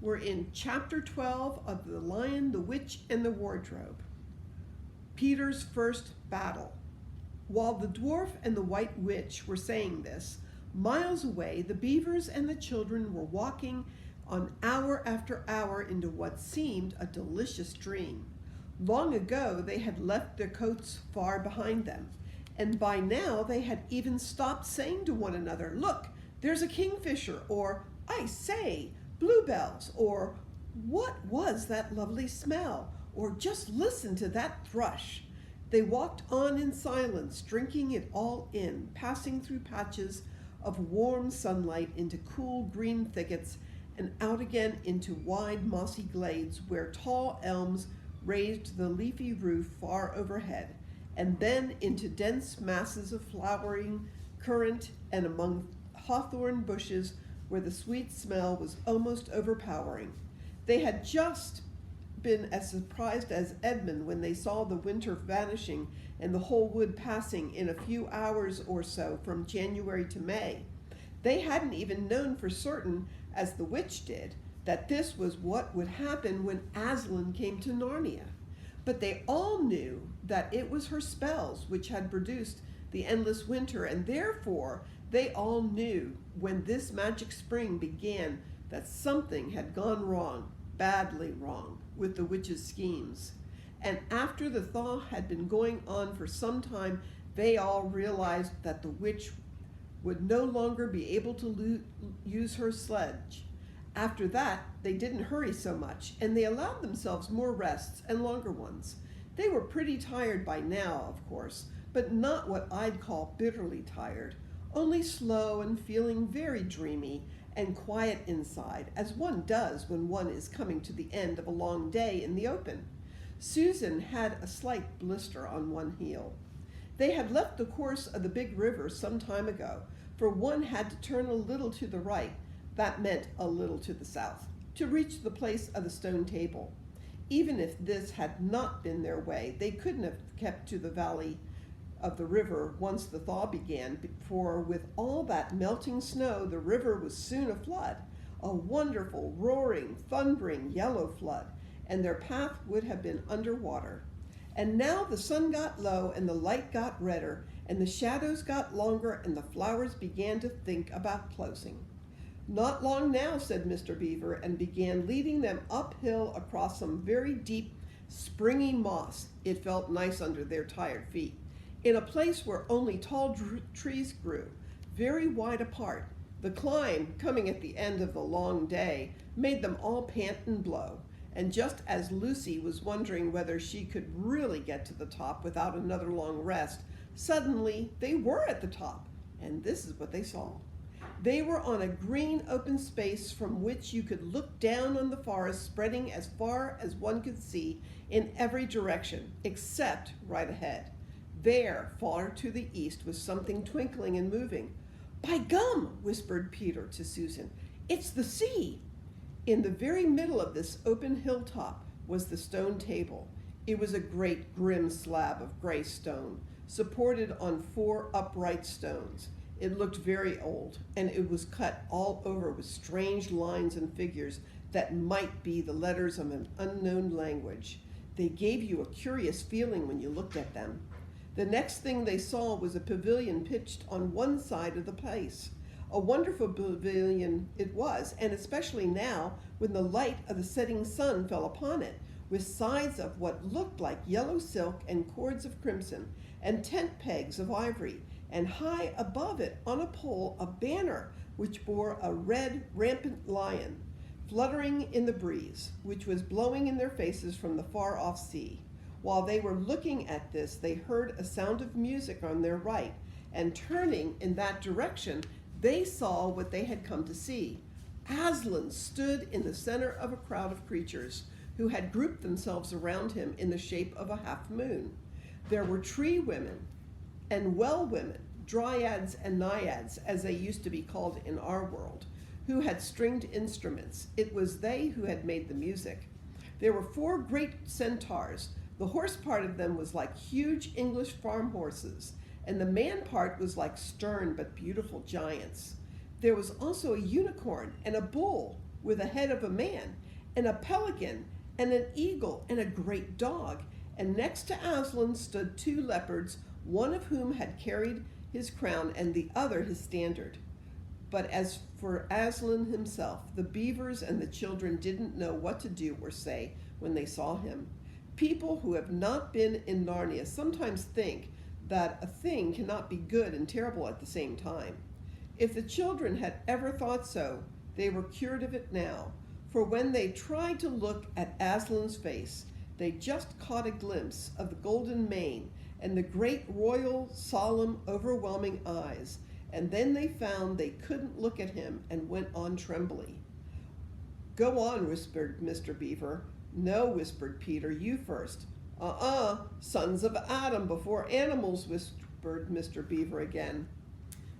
We're in chapter 12 of The Lion, the Witch, and the Wardrobe. Peter's first battle. While the dwarf and the white witch were saying this, miles away the beavers and the children were walking on hour after hour into what seemed a delicious dream. Long ago they had left their coats far behind them, and by now they had even stopped saying to one another, "Look, there's a kingfisher," or "I say, bluebells," or "What was that lovely smell?" or "Just listen to that thrush." They walked on in silence, drinking it all in, passing through patches of warm sunlight into cool green thickets and out again into wide mossy glades where tall elms raised the leafy roof far overhead, and then into dense masses of flowering currant and among hawthorn bushes where the sweet smell was almost overpowering. They had just been as surprised as Edmund when they saw the winter vanishing and the whole wood passing in a few hours or so from January to May. They hadn't even known for certain, as the witch did, that this was what would happen when Aslan came to Narnia. But they all knew that it was her spells which had produced the endless winter, and therefore they all knew when this magic spring began that something had gone wrong, badly wrong, with the witch's schemes. And after the thaw had been going on for some time, they all realized that the witch would no longer be able to use her sledge. After that, they didn't hurry so much, and they allowed themselves more rests and longer ones. They were pretty tired by now, of course, but not what I'd call bitterly tired, only slow and feeling very dreamy and quiet inside, as one does when one is coming to the end of a long day in the open. Susan had a slight blister on one heel. They had left the course of the big river some time ago, for one had to turn a little to the right, that meant a little to the south, to reach the place of the stone table. Even if this had not been their way, they couldn't have kept to the valley of the river once the thaw began, for with all that melting snow, the river was soon a flood, a wonderful, roaring, thundering yellow flood, and their path would have been under water. And now the sun got low, and the light got redder, and the shadows got longer, and the flowers began to think about closing. "Not long now," said Mr. Beaver, and began leading them uphill across some very deep, springy moss. It felt nice under their tired feet, in a place where only tall trees grew, very wide apart. The climb, coming at the end of the long day, made them all pant and blow, and just as Lucy was wondering whether she could really get to the top without another long rest, suddenly they were at the top, and this is what they saw. They were on a green open space from which you could look down on the forest spreading as far as one could see in every direction, except right ahead. There, far to the east, was something twinkling and moving. "By gum," whispered Peter to Susan, "it's the sea." In the very middle of this open hilltop was the stone table. It was a great grim slab of gray stone, supported on 4 upright stones. It looked very old, and it was cut all over with strange lines and figures that might be the letters of an unknown language. They gave you a curious feeling when you looked at them. The next thing they saw was a pavilion pitched on one side of the place. A wonderful pavilion it was, and especially now, when the light of the setting sun fell upon it, with sides of what looked like yellow silk and cords of crimson, and tent pegs of ivory, and high above it on a pole a banner which bore a red rampant lion, fluttering in the breeze, which was blowing in their faces from the far-off sea. While they were looking at this, they heard a sound of music on their right, and turning in that direction, they saw what they had come to see. Aslan stood in the center of a crowd of creatures who had grouped themselves around him in the shape of a half moon. There were tree women and well women, dryads and naiads, as they used to be called in our world, who had stringed instruments. It was they who had made the music. There were 4 great centaurs. The horse part of them was like huge English farm horses, and the man part was like stern but beautiful giants. There was also a unicorn and a bull, with a head of a man, and a pelican, and an eagle, and a great dog. And next to Aslan stood 2 leopards, one of whom had carried his crown and the other his standard. But as for Aslan himself, the beavers and the children didn't know what to do or say when they saw him. People who have not been in Narnia sometimes think that a thing cannot be good and terrible at the same time. If the children had ever thought so, they were cured of it now, for when they tried to look at Aslan's face, they just caught a glimpse of the golden mane and the great royal, solemn, overwhelming eyes, and then they found they couldn't look at him and went on trembling. "Go on," whispered Mr. Beaver. "No," whispered Peter, "you first." Sons of Adam before animals," whispered Mr. Beaver again.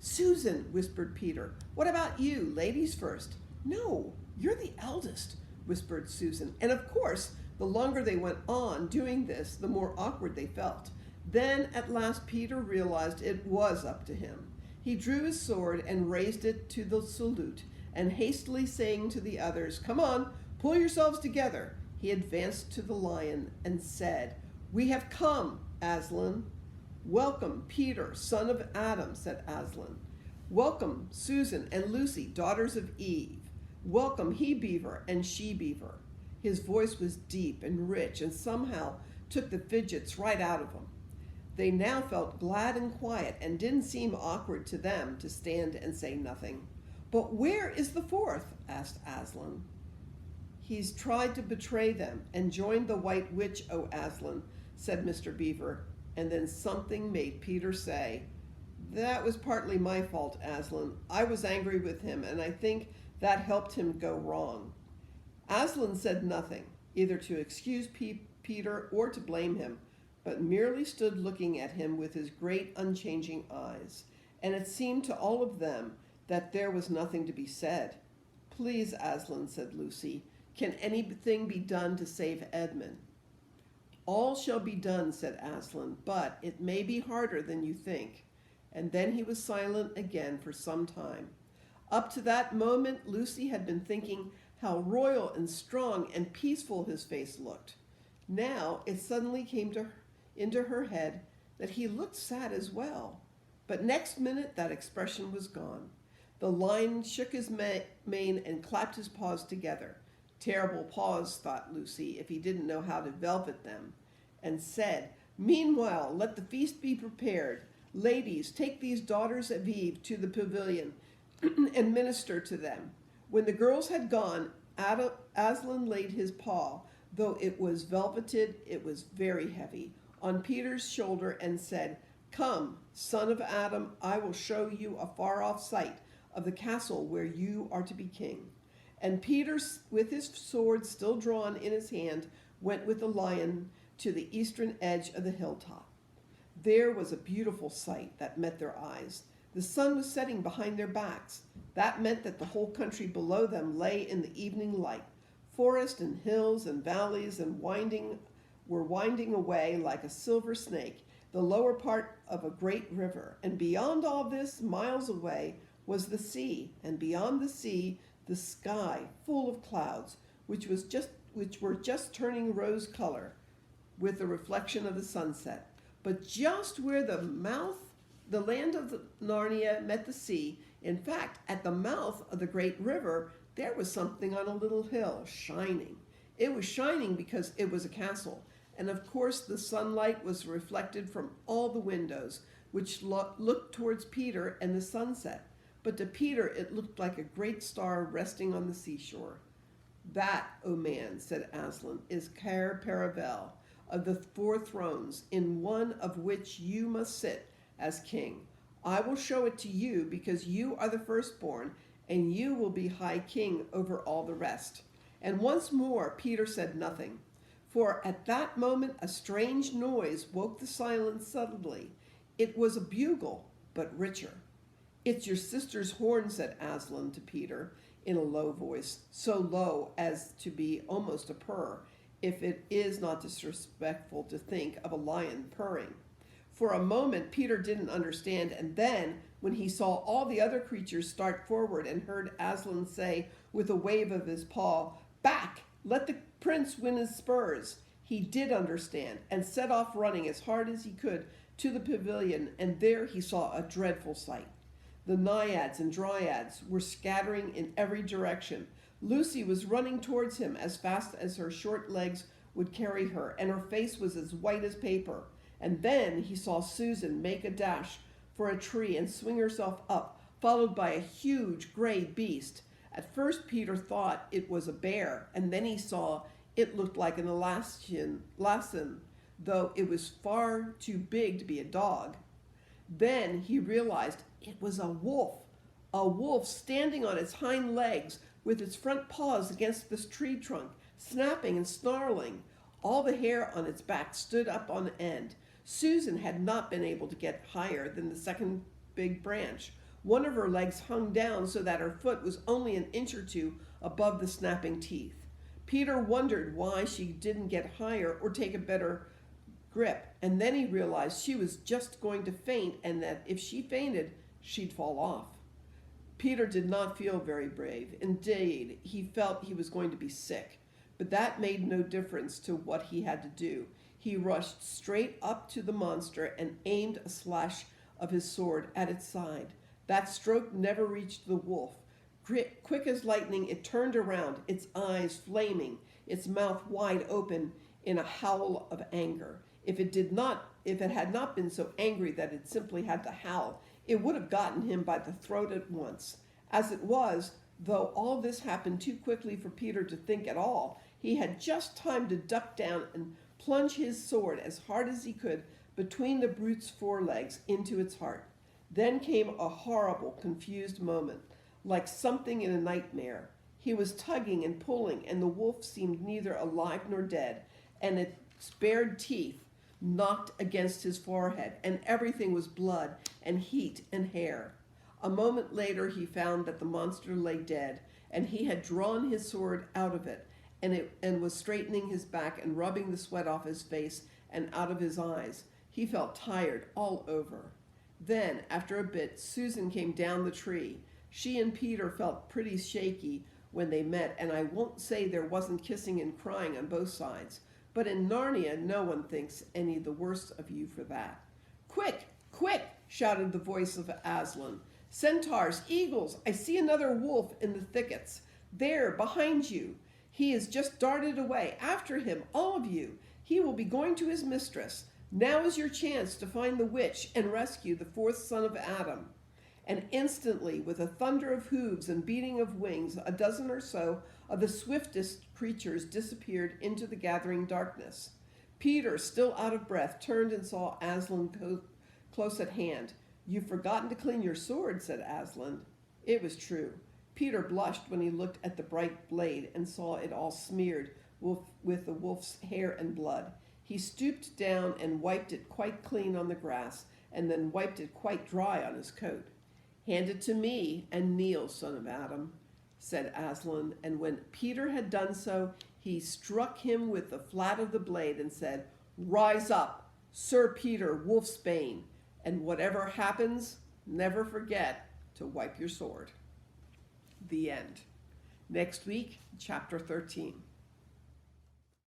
"Susan," whispered Peter, "what about you? Ladies first." "No, you're the eldest," whispered Susan. And of course, the longer they went on doing this, the more awkward they felt. Then at last Peter realized it was up to him. He drew his sword and raised it to the salute, and hastily saying to the others, "Come on, pull yourselves together," he advanced to the lion and said, "We have come, Aslan." "Welcome, Peter, son of Adam," said Aslan. "Welcome, Susan and Lucy, daughters of Eve. Welcome, he beaver and she beaver." His voice was deep and rich and somehow took the fidgets right out of them. They now felt glad and quiet, and didn't seem awkward to them to stand and say nothing. "But where is the 4th?" asked Aslan. "He's tried to betray them and joined the White Witch, O Aslan," said Mr. Beaver, and then something made Peter say, "That was partly my fault, Aslan. I was angry with him, and I think that helped him go wrong." Aslan said nothing, either to excuse Peter or to blame him, but merely stood looking at him with his great unchanging eyes, and it seemed to all of them that there was nothing to be said. "Please, Aslan," said Lucy, "can anything be done to save Edmund?" "All shall be done," said Aslan, "but it may be harder than you think." And then he was silent again for some time. Up to that moment, Lucy had been thinking how royal and strong and peaceful his face looked. Now it suddenly came into her head that he looked sad as well. But next minute that expression was gone. The lion shook his mane and clapped his paws together. Terrible paws, thought Lucy, if he didn't know how to velvet them, and said, "Meanwhile, let the feast be prepared. Ladies, take these daughters of Eve to the pavilion and minister to them." When the girls had gone, Aslan laid his paw, though it was velveted, it was very heavy, on Peter's shoulder and said, "Come, son of Adam, I will show you a far-off sight of the castle where you are to be king." And Peter, with his sword still drawn in his hand, went with the lion to the eastern edge of the hilltop. There was a beautiful sight that met their eyes. The sun was setting behind their backs. That meant that the whole country below them lay in the evening light. Forest and hills and valleys were winding away like a silver snake, the lower part of a great river. And beyond all this, miles away, was the sea, and beyond the sea, the sky full of clouds, which were just turning rose color with the reflection of the sunset. But just where the land of Narnia met the sea, in fact, at the mouth of the great river, there was something on a little hill, shining. It was shining because it was a castle, and of course the sunlight was reflected from all the windows, which looked towards Peter and the sunset. But to Peter it looked like a great star resting on the seashore. "That, O man," said Aslan, "is Cair Paravel, of the 4 thrones, in one of which you must sit as king. I will show it to you because you are the firstborn, and you will be high king over all the rest." And once more Peter said nothing, for at that moment a strange noise woke the silence suddenly. It was a bugle, but richer. "It's your sister's horn," said Aslan to Peter in a low voice, so low as to be almost a purr, if it is not disrespectful to think of a lion purring. For a moment, Peter didn't understand, and then, when he saw all the other creatures start forward and heard Aslan say, with a wave of his paw, "Back! Let the prince win his spurs," he did understand, and set off running as hard as he could to the pavilion, and there he saw a dreadful sight. The naiads and dryads were scattering in every direction. Lucy was running towards him as fast as her short legs would carry her, and her face was as white as paper. And then he saw Susan make a dash for a tree and swing herself up, followed by a huge gray beast. At first Peter thought it was a bear, and then he saw it looked like an Alaskan, though it was far too big to be a dog. Then he realized it was a wolf standing on its hind legs with its front paws against this tree trunk, snapping and snarling. All the hair on its back stood up on end. Susan had not been able to get higher than the second big branch. One of her legs hung down so that her foot was only an inch or two above the snapping teeth. Peter wondered why she didn't get higher or take a better grip, and then he realized she was just going to faint, and that if she fainted, she'd fall off. Peter did not feel very brave. Indeed, he felt he was going to be sick, but that made no difference to what he had to do. He rushed straight up to the monster and aimed a slash of his sword at its side. That stroke never reached the wolf. Quick as lightning, it turned around, its eyes flaming, its mouth wide open in a howl of anger. If it had not been so angry that it simply had to howl, it would have gotten him by the throat at once. As it was, though all this happened too quickly for Peter to think at all, he had just time to duck down and plunge his sword as hard as he could between the brute's forelegs into its heart. Then came a horrible, confused moment, like something in a nightmare. He was tugging and pulling, and the wolf seemed neither alive nor dead, and its bared teeth knocked against his forehead, and everything was blood and heat and hair. A moment later he found that the monster lay dead, and he had drawn his sword out of it, and was straightening his back and rubbing the sweat off his face and out of his eyes. He felt tired all over. Then, after a bit, Susan came down the tree. She and Peter felt pretty shaky when they met, and I won't say there wasn't kissing and crying on both sides. But in Narnia, no one thinks any the worse of you for that. "Quick, quick!" shouted the voice of Aslan. "Centaurs, eagles, I see another wolf in the thickets. There, behind you. He has just darted away. After him, all of you. He will be going to his mistress. Now is your chance to find the witch and rescue the fourth son of Adam." And instantly, with a thunder of hooves and beating of wings, a dozen or so of the swiftest creatures disappeared into the gathering darkness. Peter, still out of breath, turned and saw Aslan close at hand. "You've forgotten to clean your sword," said Aslan. It was true. Peter blushed when he looked at the bright blade and saw it all smeared with the wolf's hair and blood. He stooped down and wiped it quite clean on the grass, and then wiped it quite dry on his coat. "Hand it to me, and kneel, son of Adam," said Aslan, and when Peter had done so, he struck him with the flat of the blade and said, "Rise up, Sir Peter Wolfsbane, and whatever happens, never forget to wipe your sword." The end. Next week, chapter 13.